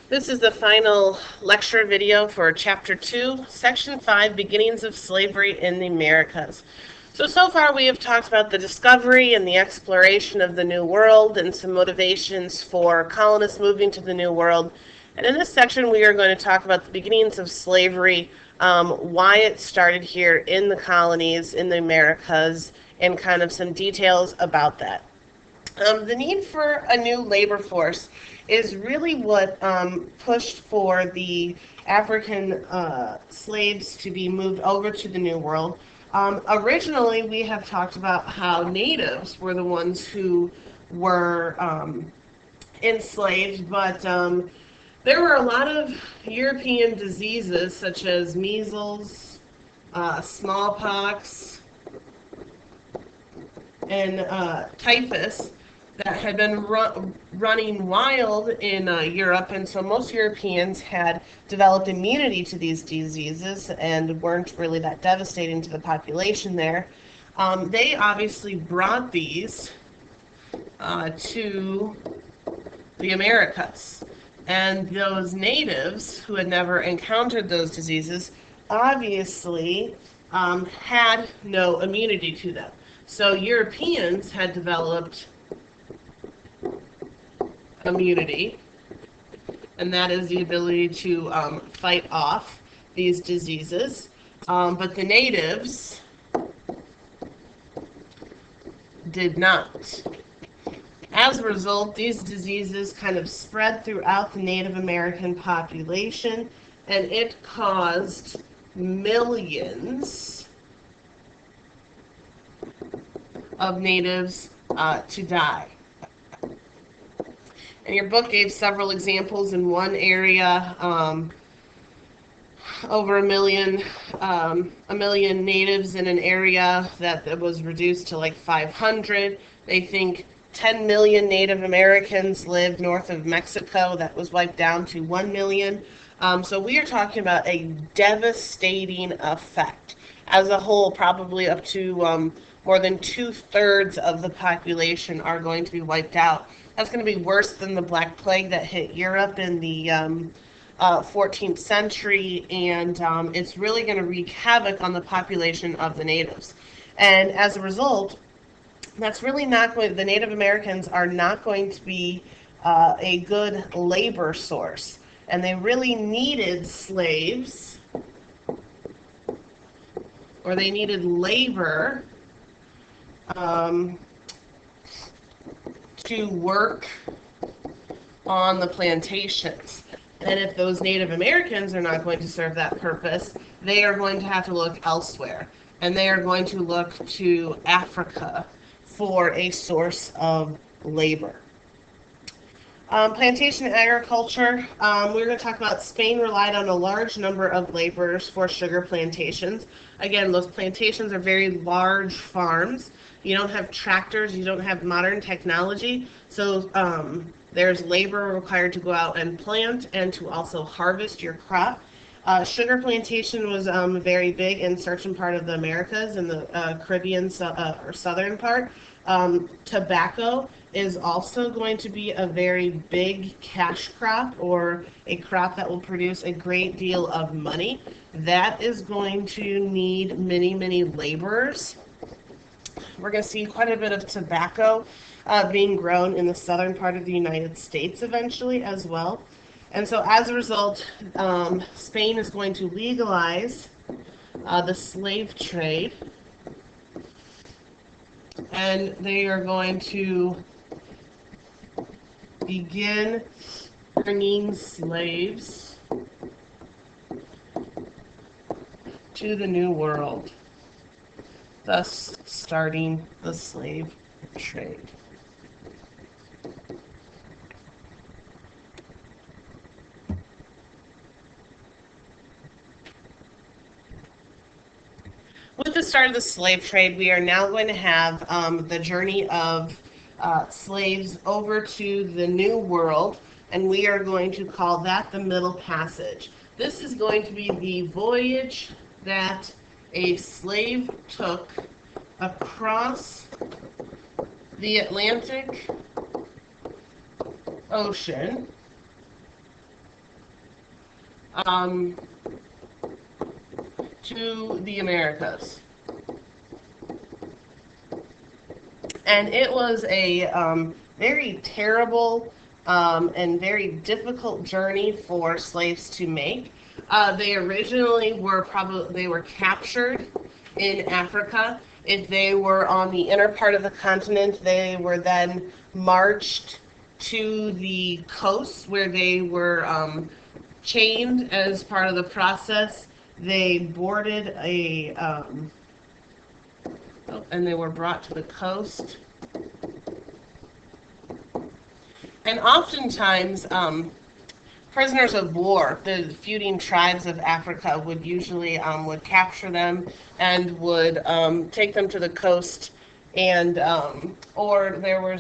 This is the final lecture video for Chapter 2, Section 5, Beginnings of Slavery in the Americas. So far we have talked about the discovery and the exploration of the New World and some motivations for colonists moving to the New World. And in this section we are going to talk about the beginnings of slavery, why it started here in the colonies, in the Americas, and kind of some details about that. The need for a new labor force is really what pushed for the African slaves to be moved over to the New World. Originally, we have talked about how natives were the ones who were enslaved, but there were a lot of European diseases such as measles, smallpox, and typhus that had been running wild in Europe, and so most Europeans had developed immunity to these diseases and weren't really that devastating to the population there. They obviously brought these to the Americas, and those natives who had never encountered those diseases obviously had no immunity to them. So Europeans had developed immunity, and that is the ability to fight off these diseases. But the natives did not. As a result, these diseases kind of spread throughout the Native American population, and it caused millions of natives to die. And your book gave several examples. In one area, over a million natives in an area that was reduced to like 500. They think 10 million Native Americans lived north of Mexico. That was wiped down to 1 million. So we are talking about a devastating effect. As a whole, probably up to more than 2/3 of the population are going to be wiped out. That's going to be worse than the Black Plague that hit Europe in the 14th century, and it's really going to wreak havoc on the population of the natives. And as a result, that's really not going. The Native Americans are not going to be a good labor source, and they really needed slaves, or they needed labor to work on the plantations. And if those Native Americans are not going to serve that purpose, they are going to have to look elsewhere. And they are going to look to Africa for a source of labor. Plantation agriculture, we're going to talk about Spain relied on a large number of laborers for sugar plantations. Again, those plantations are very large farms. You don't have tractors, you don't have modern technology, so there's labor required to go out and plant and to also harvest your crop. Sugar plantation was very big in certain part of the Americas, in the Caribbean or southern part. Tobacco is also going to be a very big cash crop, or a crop that will produce a great deal of money. That is going to need many, many laborers. We're going to see quite a bit of tobacco being grown in the southern part of the United States eventually as well. And so as a result, Spain is going to legalize the slave trade, and they are going to begin bringing slaves to the New World, thus starting the slave trade. With the start of the slave trade, we are now going to have the journey of slaves over to the New World, and we are going to call that the Middle Passage. This is going to be the voyage that a slave took across the Atlantic Ocean um, to the Americas. And it was a very terrible and very difficult journey for slaves to make. They originally were captured in Africa. If they were on the inner part of the continent, they were then marched to the coast where they were chained as part of the process. They boarded and they were brought to the coast. And oftentimes, prisoners of war, the feuding tribes of Africa would usually would capture them and would take them to the coast, and or there were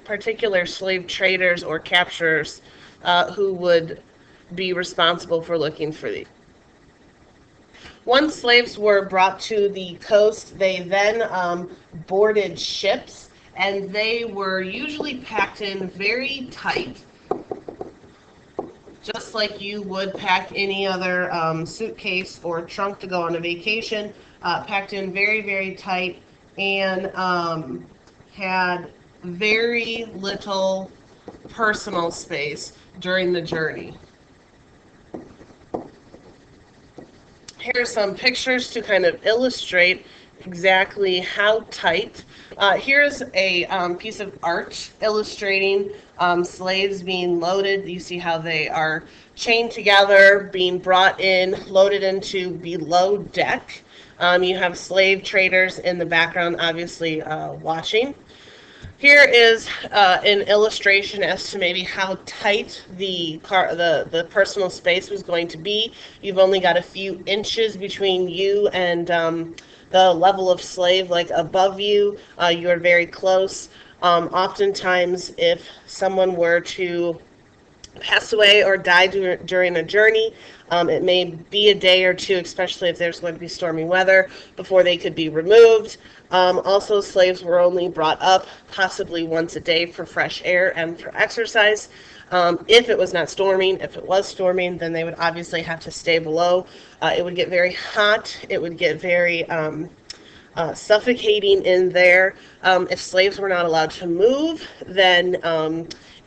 particular slave traders or capturers who would be responsible for looking for these. Once slaves were brought to the coast, they then boarded ships, and they were usually packed in very tight, just like you would pack any other suitcase or trunk to go on a vacation, packed in very, very tight, and had very little personal space during the journey. Here are some pictures to kind of illustrate exactly how tight. Here's a piece of art illustrating slaves being loaded. You see how they are chained together, being brought in, loaded into below deck. You have slave traders in the background, obviously watching. Here is an illustration as to maybe how tight the personal space was going to be. You've only got a few inches between you and the level of slave, like above you. You are very close. Oftentimes, if someone were to pass away or die during a journey, it may be a day or two, especially if there's going to be stormy weather, before they could be removed. Also, slaves were only brought up possibly once a day for fresh air and for exercise. If it was not storming, if it was storming, then they would obviously have to stay below. It would get very hot. It would get very suffocating in there. If slaves were not allowed to move, then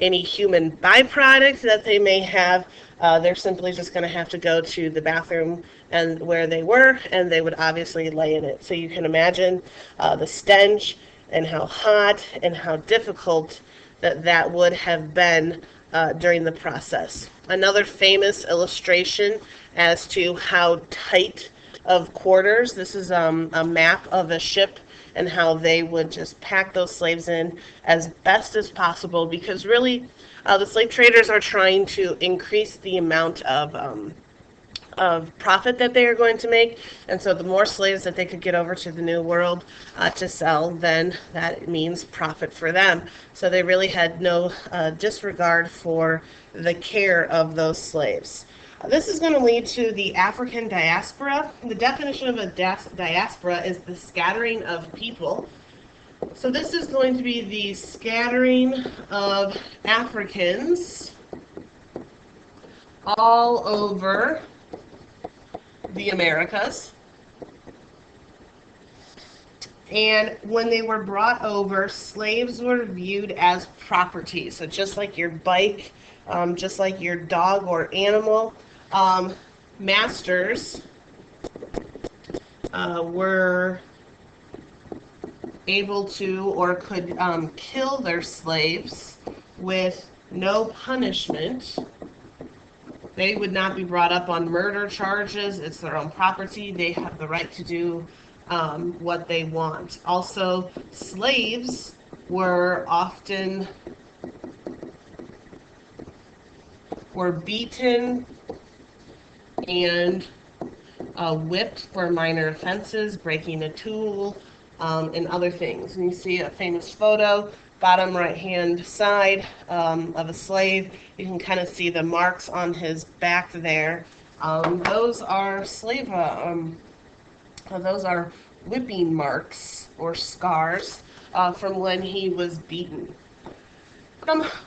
any human byproduct that they may have, they're simply just going to have to go to the bathroom and where they were, and they would obviously lay in it. So you can imagine the stench and how hot and how difficult that would have been during the process. Another famous illustration as to how tight of quarters. This is a map of a ship and how they would just pack those slaves in as best as possible, because really the slave traders are trying to increase the amount of profit that they are going to make, and so the more slaves that they could get over to the New World to sell, then that means profit for them. So they really had no disregard for the care of those slaves. This is going to lead to the African diaspora. The definition of a diaspora is the scattering of people. So this is going to be the scattering of Africans all over the Americas. And when they were brought over, slaves were viewed as property. So just like your bike, just like your dog or animal, masters were able to or could kill their slaves with no punishment. They would not be brought up on murder charges. It's their own property. They have the right to do what they want. Also, slaves were often beaten and whipped for minor offenses, breaking a tool, and other things. And you see a famous photo, bottom right-hand side, of a slave. You can kind of see the marks on his back there. Those are those are whipping marks or scars from when he was beaten.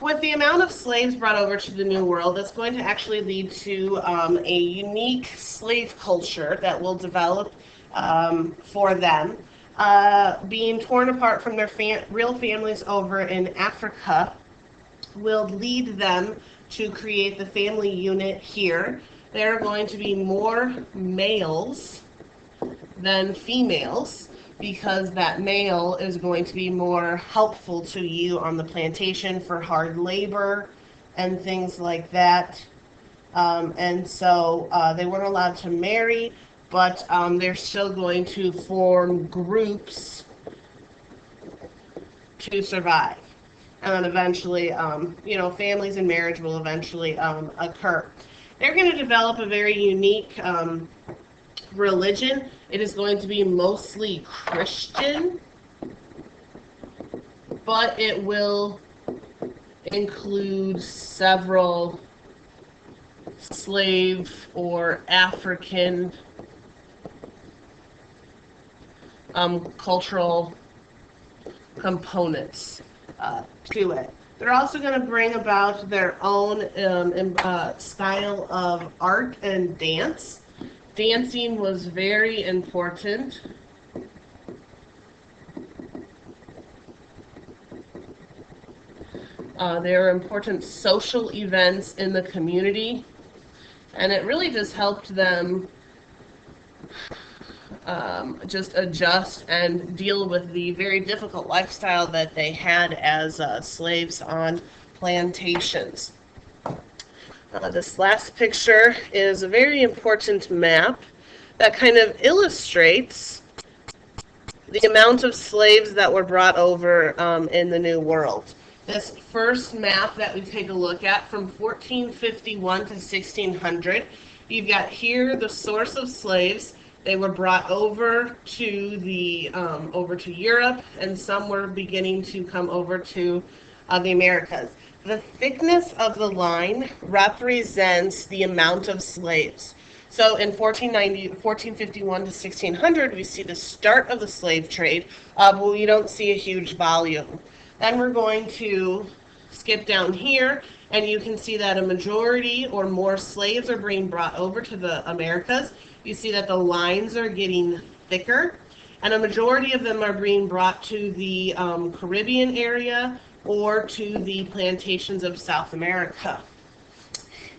With the amount of slaves brought over to the New World, that's going to actually lead to a unique slave culture that will develop for them. Being torn apart from their real families over in Africa will lead them to create the family unit here. There are going to be more males than females, because that male is going to be more helpful to you on the plantation for hard labor and things like that. And so they weren't allowed to marry, but they're still going to form groups to survive. And then eventually, families and marriage will eventually occur. They're going to develop a very unique religion. It is going to be mostly Christian, but it will include several slave or African cultural components to it. They're also going to bring about their own style of art and dance. Dancing was very important. There are important social events in the community, and it really just helped them just adjust and deal with the very difficult lifestyle that they had as slaves on plantations. This last picture is a very important map that kind of illustrates the amount of slaves that were brought over in the New World. This first map that we take a look at from 1451 to 1600, you've got here the source of slaves. They were brought over to Europe, and some were beginning to come over to the Americas. The thickness of the line represents the amount of slaves. So in 1451 to 1600, we see the start of the slave trade, but we don't see a huge volume. Then we're going to skip down here, and you can see that a majority or more slaves are being brought over to the Americas. You see that the lines are getting thicker, and a majority of them are being brought to the Caribbean area or to the plantations of South America.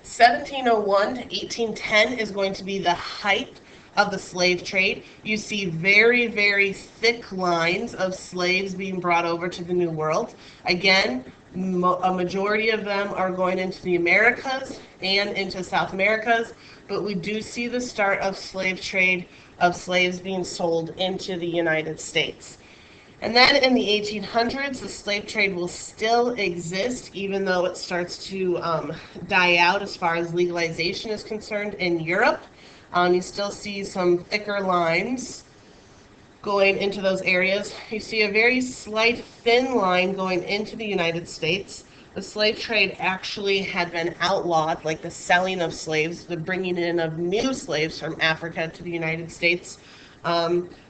1701 to 1810 is going to be the height of the slave trade. You see very, very thick lines of slaves being brought over to the New World. Again, a majority of them are going into the Americas and into South Americas, but we do see the start of slave trade, of slaves being sold into the United States. And then in the 1800s, the slave trade will still exist, even though it starts to die out as far as legalization is concerned in Europe. You still see some thicker lines going into those areas. You see a very slight thin line going into the United States. The slave trade actually had been outlawed, like the selling of slaves, the bringing in of new slaves from Africa to the United States.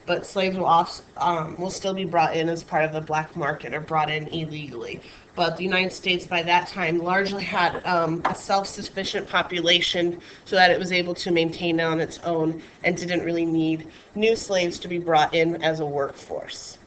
But slaves will still be brought in as part of the black market or brought in illegally. But the United States by that time largely had a self-sufficient population, so that it was able to maintain on its own and didn't really need new slaves to be brought in as a workforce.